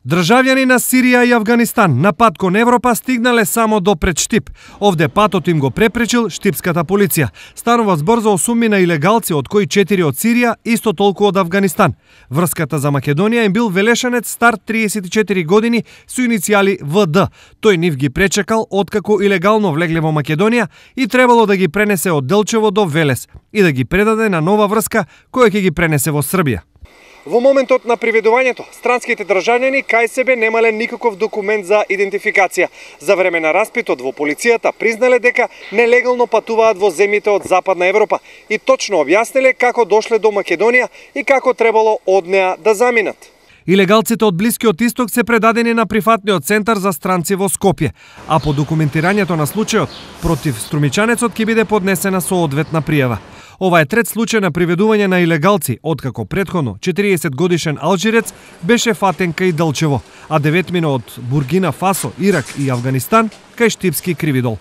Државјани на Сирија и Авганистан на пат кон Европа стигнале само до пред Штип. Овде патот им го препречил штипската полиција. Станува збор за 8 на илегалци, од кои 4 од Сирија, исто толку од Авганистан. Врската за Македонија им бил велешанец стар 34 години со иницијали ВД. Тој нив ги пречекал откако илегално влегле во Македонија и требало да ги пренесе од Делчево до Велес и да ги предаде на нова врска која ќе ги пренесе во Србија. Во моментот на приведувањето, странските државјани кај себе немале никаков документ за идентификација. За време на распитот во полицијата признале дека нелегално патуваат во земјите од Западна Европа и точно објасниле како дошле до Македонија и како требало од неа да заминат. Илегалците од Блискиот Исток се предадени на прифатниот центар за странци во Скопје, а по документирањето на случајот против струмичанецот ќе биде поднесена соодветна пријава. Ова е трет случај на приведување на илегалци, откако претходно 40 годишен алжирец беше фатен кај Делчево, а 9 од Бургина Фасо, Ирак и Авганистан кај штипски кривидол.